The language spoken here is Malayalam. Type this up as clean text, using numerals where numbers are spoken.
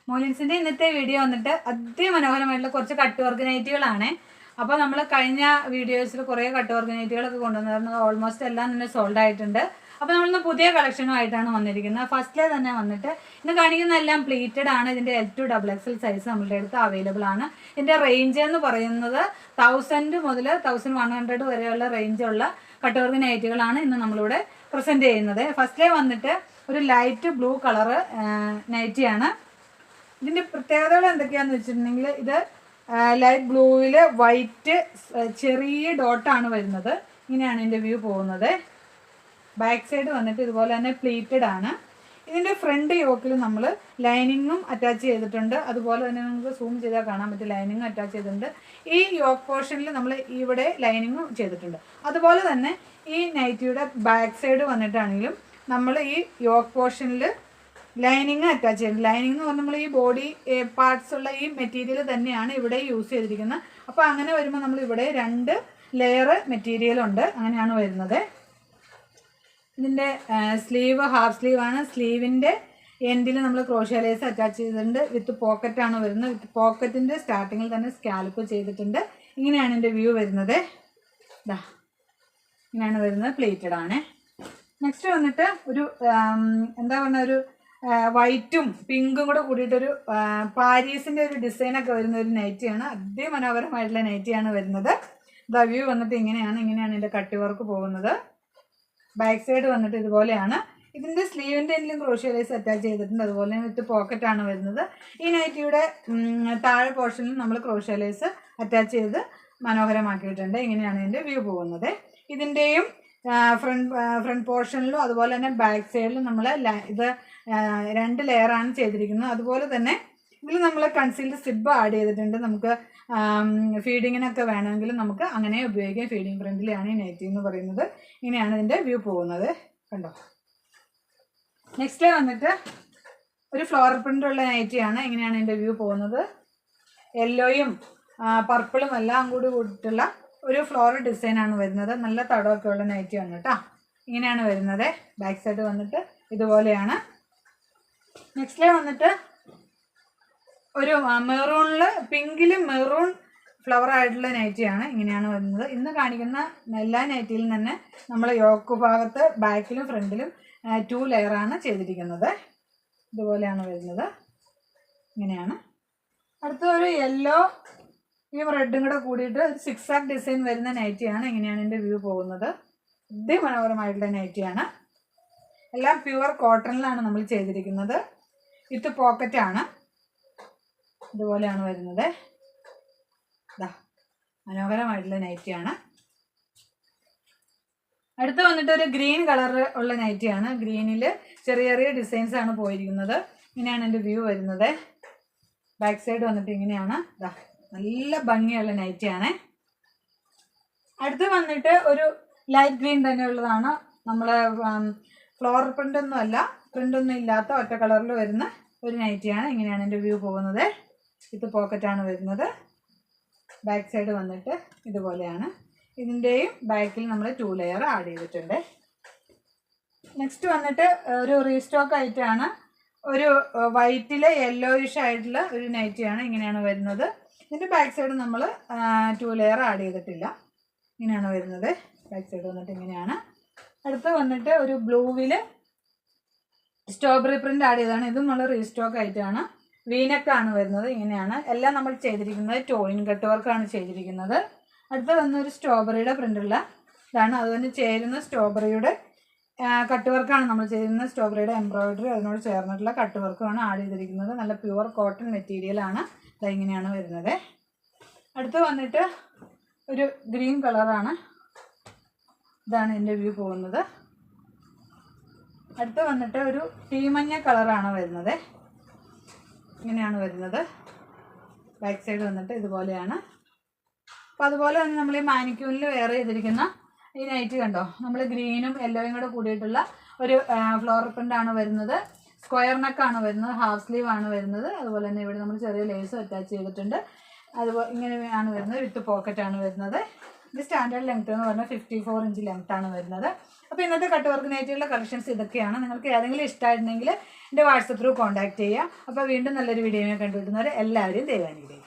മോലിൻസിൻ്റെ ഇന്നത്തെ വീഡിയോ വന്നിട്ട് അതിമനോഹരമായിട്ടുള്ള കുറച്ച് കട്ട് വർക്ക് നൈറ്റികളാണ്. അപ്പോൾ നമ്മൾ കഴിഞ്ഞ വീഡിയോസിൽ കുറേ കട്ട് വർക്ക് നൈറ്റികളൊക്കെ കൊണ്ടുവന്നിരുന്നത് ഓൾമോസ്റ്റ് എല്ലാം തന്നെ സോൾഡ് ആയിട്ടുണ്ട്. അപ്പോൾ നമ്മളിന്ന് പുതിയ കളക്ഷനുമായിട്ടാണ് വന്നിരിക്കുന്നത്. ഫസ്റ്റിലെ തന്നെ വന്നിട്ട് ഇന്ന് കാണിക്കുന്ന എല്ലാം പ്ലീറ്റഡ് ആണ്. ഇതിൻ്റെ L2 XXL സൈസ് നമ്മളുടെ അടുത്ത് അവൈലബിൾ ആണ്. ഇതിൻ്റെ റേഞ്ച് എന്ന് പറയുന്നത് 1000 മുതൽ 1100 വരെയുള്ള റേഞ്ചുള്ള കട്ട് വർക്ക് നൈറ്റികളാണ് ഇന്ന് നമ്മളിവിടെ പ്രസൻറ്റ് ചെയ്യുന്നത്. ഫസ്റ്റിലെ വന്നിട്ട് ഒരു ലൈറ്റ് ബ്ലൂ കളറ് നൈറ്റിയാണ്. ഇതിൻ്റെ പ്രത്യേകതകൾ എന്തൊക്കെയാണെന്ന് വെച്ചിട്ടുണ്ടെങ്കിൽ ഇത് ലൈറ്റ് ബ്ലൂവിൽ വൈറ്റ് ചെറിയ ഡോട്ടാണ് വരുന്നത്. ഇങ്ങനെയാണ് ഇതിൻ്റെ വ്യൂ പോകുന്നത്. ബാക്ക് സൈഡ് വന്നിട്ട് ഇതുപോലെ തന്നെ പ്ലീറ്റഡ് ആണ്. ഇതിൻ്റെ ഫ്രണ്ട് യോക്കിൽ നമ്മൾ ലൈനിങ്ങും അറ്റാച്ച് ചെയ്തിട്ടുണ്ട്. അതുപോലെ തന്നെ നമുക്ക് സൂം ചെയ്താൽ കാണാൻ പറ്റും, ലൈനിങ്ങും അറ്റാച്ച് ചെയ്തിട്ടുണ്ട്. ഈ യോക്ക് പോർഷനിൽ നമ്മൾ ഇവിടെ ലൈനിങ്ങും ചെയ്തിട്ടുണ്ട്. അതുപോലെ തന്നെ ഈ നൈറ്റിയുടെ ബാക്ക് സൈഡ് വന്നിട്ടാണെങ്കിലും നമ്മൾ ഈ യോക്ക് പോർഷനിൽ ലൈനിങ് അറ്റാച്ച് ചെയ്യുന്നത്. ലൈനിങ് എന്ന് പറഞ്ഞാൽ നമ്മൾ ഈ ബോഡി പാർട്സ് ഉള്ള ഈ മെറ്റീരിയൽ തന്നെയാണ് ഇവിടെ യൂസ് ചെയ്തിരിക്കുന്നത്. അപ്പോൾ അങ്ങനെ വരുമ്പോൾ നമ്മൾ ഇവിടെ 2 ലെയർ മെറ്റീരിയൽ ഉണ്ട്. അങ്ങനെയാണ് വരുന്നത്. ഇതിൻ്റെ സ്ലീവ് ഹാഫ് സ്ലീവ് ആണ്. സ്ലീവിൻ്റെ എൻഡിൽ നമ്മൾ ക്രോഷ്യ ലേസ് അറ്റാച്ച് ചെയ്തിട്ടുണ്ട്. വിത്ത് പോക്കറ്റാണ് വരുന്നത്. വിത്ത് പോക്കറ്റിൻ്റെ സ്റ്റാർട്ടിങ്ങിൽ തന്നെ സ്കാൽപ്പ് ചെയ്തിട്ടുണ്ട്. ഇങ്ങനെയാണ് ഇതിൻ്റെ വ്യൂ വരുന്നത്. ഇതാ ഇങ്ങനെയാണ് വരുന്നത്. പ്ലേറ്റഡ് ആണ്. നെക്സ്റ്റ് വന്നിട്ട് ഒരു എന്താ പറയുക, ഒരു വൈറ്റും പിങ്കും കൂടെ കൂടിയിട്ടൊരു പാരീസിൻ്റെ ഒരു ഡിസൈനൊക്കെ വരുന്ന ഒരു നൈറ്റിയാണ്. അതിമനോഹരമായിട്ടുള്ള നൈറ്റിയാണ് വരുന്നത്. ദ വ്യൂ വന്നിട്ട് ഇങ്ങനെയാണ് ഇതിൻ്റെ കട്ട് വർക്ക് പോകുന്നത്. ബാക്ക് സൈഡ് വന്നിട്ട് ഇതുപോലെയാണ്. ഇതിൻ്റെ സ്ലീവിൻ്റെ എന്തെങ്കിലും ക്രോഷ്യ ലേസ് അറ്റാച്ച് ചെയ്തിട്ടുണ്ട്. അതുപോലെ വിത്ത് പോക്കറ്റാണ് വരുന്നത്. ഈ നൈറ്റിയുടെ താഴെ പോർഷനിൽ നമ്മൾ ക്രോഷ്യ ലേസ് അറ്റാച്ച് ചെയ്ത് മനോഹരമാക്കിയിട്ടുണ്ട്. ഇങ്ങനെയാണ് ഇതിൻ്റെ വ്യൂ പോകുന്നത്. ഇതിൻ്റെയും ഫ്രണ്ട് പോർഷനിലും അതുപോലെ തന്നെ ബാക്ക് സൈഡിലും നമ്മൾ ഇത് 2 ലെയറാണ് ചെയ്തിരിക്കുന്നത്. അതുപോലെ തന്നെ ഇതിൽ നമ്മൾ കൺസീൽഡ് സിബ് ആഡ് ചെയ്തിട്ടുണ്ട്. നമുക്ക് ഫീഡിങ്ങിനൊക്കെ വേണമെങ്കിൽ നമുക്ക് അങ്ങനെ ഉപയോഗിക്കാം. ഫീഡിങ് ഫ്രണ്ടിലാണ് ഈ നൈറ്റി എന്ന് പറയുന്നത്. ഇങ്ങനെയാണ് ഇതിൻ്റെ വ്യൂ പോകുന്നത്. കണ്ടോ. നെക്സ്റ്റ് വന്നിട്ട് ഒരു ഫ്ലോറൽ പ്രിൻ്റുള്ള നൈറ്റിയാണ്. ഇങ്ങനെയാണ് ഇതിൻ്റെ വ്യൂ പോകുന്നത്. യെല്ലോയും പർപ്പിളും എല്ലാം കൂടി കൂടിയിട്ടുള്ള ഒരു ഫ്ലോറൽ ഡിസൈനാണ് വരുന്നത്. നല്ല തടമൊക്കെ ഉള്ള നൈറ്റിയാണ് കേട്ടോ. ഇങ്ങനെയാണ് വരുന്നത്. ബാക്ക് സൈഡ് വന്നിട്ട് ഇതുപോലെയാണ്. നെക്സ്റ്റ് വന്നിട്ട് ഒരു മെറൂണിൽ പിങ്കിലും മെറൂൺ ഫ്ലവർ ആയിട്ടുള്ള നൈറ്റിയാണ്. ഇങ്ങനെയാണ് വരുന്നത്. ഇന്ന് കാണിക്കുന്ന എല്ലാ നൈറ്റിയിലും തന്നെ നമ്മൾ യോക്ക് ഭാഗത്ത് ബാക്കിലും ഫ്രണ്ടിലും 2 ലെയറാണ് ചെയ്തിരിക്കുന്നത്. ഇതുപോലെയാണ് വരുന്നത്. ഇങ്ങനെയാണ്. അടുത്തൊരു യെല്ലോ ഈ റെഡും കൂടെ കൂടിയിട്ട് ഒരു 6 ഡിസൈൻ വരുന്ന നൈറ്റിയാണ്. ഇങ്ങനെയാണ് എൻ്റെ വ്യൂ പോകുന്നത്. അതിമനോഹരമായിട്ടുള്ള നൈറ്റിയാണ്. എല്ലാം പ്യുവർ കോട്ടണിലാണ് നമ്മൾ ചെയ്തിരിക്കുന്നത്. വിത്ത് പോക്കറ്റാണ്. ഇതുപോലെയാണ് വരുന്നത്. ഇതാ മനോഹരമായിട്ടുള്ള നൈറ്റിയാണ്. അടുത്ത് വന്നിട്ട് ഒരു ഗ്രീൻ കളർ ഉള്ള നൈറ്റിയാണ്. ഗ്രീനിൽ ചെറിയ ചെറിയ ഡിസൈൻസ് ആണ് പോയിരിക്കുന്നത്. ഇങ്ങനെയാണ് എൻ്റെ വ്യൂ വരുന്നത്. ബാക്ക് സൈഡ് വന്നിട്ട് ഇങ്ങനെയാണ്. ഇതാ നല്ല ഭംഗിയുള്ള നൈറ്റിയാണ്. അടുത്ത് വന്നിട്ട് ഒരു ലൈറ്റ് ഗ്രീൻ തന്നെ ഉള്ളതാണ്. നമ്മൾ ഫ്ലോറൽ പ്രിൻ്റൊന്നും അല്ല, പ്രിൻ്റൊന്നും ഇല്ലാത്ത ഒറ്റ കളറിൽ വരുന്ന ഒരു നൈറ്റിയാണ്. ഇങ്ങനെയാണ് എൻ്റെ വ്യൂ പോകുന്നത്. ഇത് പോക്കറ്റാണ് വരുന്നത്. ബാക്ക് സൈഡ് വന്നിട്ട് ഇതുപോലെയാണ്. ഇതിൻ്റെയും ബാക്കിൽ നമ്മൾ 2 ലെയർ ആഡ് ചെയ്തിട്ടുണ്ട്. നെക്സ്റ്റ് വന്നിട്ട് ഒരു റീസ്റ്റോക്ക് ആയിട്ടാണ്. ഒരു വൈറ്റിൽ യെല്ലോയിഷ് ആയിട്ടുള്ള ഒരു നൈറ്റിയാണ്. ഇങ്ങനെയാണ് വരുന്നത്. ഇതിൻ്റെ ബാക്ക് സൈഡ് നമ്മൾ 2 ലെയർ ആഡ് ചെയ്തിട്ടില്ല. ഇങ്ങനെയാണ് വരുന്നത്. ബാക്ക് സൈഡ് വന്നിട്ട് ഇങ്ങനെയാണ്. അടുത്ത് വന്നിട്ട് ഒരു ബ്ലൂവിൽ സ്ട്രോബെറി പ്രിൻ്റ് ആഡ് ചെയ്താണ്. ഇതും നമ്മൾ റീസ്റ്റോക്ക് ആയിട്ടാണ്. വീനക്കാണ് വരുന്നത്. ഇങ്ങനെയാണ് എല്ലാം നമ്മൾ ചെയ്തിരിക്കുന്നത്. ടോയിൻ കട്ട് വർക്കാണ് ചെയ്തിരിക്കുന്നത്. അടുത്ത് വന്നൊരു സ്ട്രോബെറിയുടെ പ്രിൻ്റുള്ള ഇതാണ്. അതുപോലെ ചേരുന്ന സ്ട്രോബെറിയുടെ കട്ട് വർക്കാണ് നമ്മൾ ചെയ്യുന്നത്. സ്ട്രോബെറിയുടെ എംബ്രോയിഡറി അതിനോട് ചേർന്നിട്ടുള്ള കട്ട് വർക്കാണ് ആഡ് ചെയ്തിരിക്കുന്നത്. നല്ല പ്യുവർ കോട്ടൺ മെറ്റീരിയലാണ്. ഇങ്ങനെയാണ് വരുന്നത്. അടുത്ത് വന്നിട്ട് ഒരു ഗ്രീൻ കളറാണ്. ഇതാണ് എൻ്റെ വ്യൂ പോകുന്നത്. അടുത്ത് വന്നിട്ട് ഒരു തീമഞ്ഞ കളറാണ് വരുന്നത്. ഇങ്ങനെയാണ് വരുന്നത്. ബാക്ക് സൈഡ് വന്നിട്ട് ഇതുപോലെയാണ്. അപ്പോൾ അതുപോലെ തന്നെ നമ്മൾ ഈ മാനിക്യൂണിൽ വെയർ ചെയ്തിരിക്കുന്ന ഈ നൈറ്റ് കണ്ടോ, നമ്മൾ ഗ്രീനും യെല്ലോയും കൂടെ കൂടിയിട്ടുള്ള ഒരു ഫ്ലോറൽ പ്രിൻ്റാണ് വരുന്നത്. സ്ക്വയർ നെക്കാണ് വരുന്നത്. ഹാഫ് സ്ലീവ് ആണ് വരുന്നത്. അതുപോലെ തന്നെ ഇവിടെ നമ്മൾ ചെറിയ ലേസും അറ്റാച്ച് ചെയ്തിട്ടുണ്ട്. അതുപോലെ ഇങ്ങനെയാണ് വരുന്നത്. വിത്ത് പോക്കറ്റാണ് വരുന്നത്. ഇത് സ്റ്റാൻഡേർഡ് ലെങ്ത് എന്ന് പറഞ്ഞാൽ 54 ഇഞ്ച് ലെങ്ത്താണ് വരുന്നത്. അപ്പോൾ ഇന്നത്തെ കട്ട് വർക്ക് നൈറ്റികളുടെ കളക്ഷൻസ് ഇതൊക്കെയാണ്. നിങ്ങൾക്ക് ഏതെങ്കിലും ഇഷ്ടമായിട്ടുണ്ടെങ്കിൽ എൻ്റെ വാട്സപ്പ് ത്രൂ കോൺടാക്ട് ചെയ്യുക. അപ്പോൾ വീണ്ടും നല്ലൊരു വീഡിയോ കണ്ടുകിട്ടുന്നവരെ എല്ലാവരും ദൈവാനുഗ്രഹിക്കും.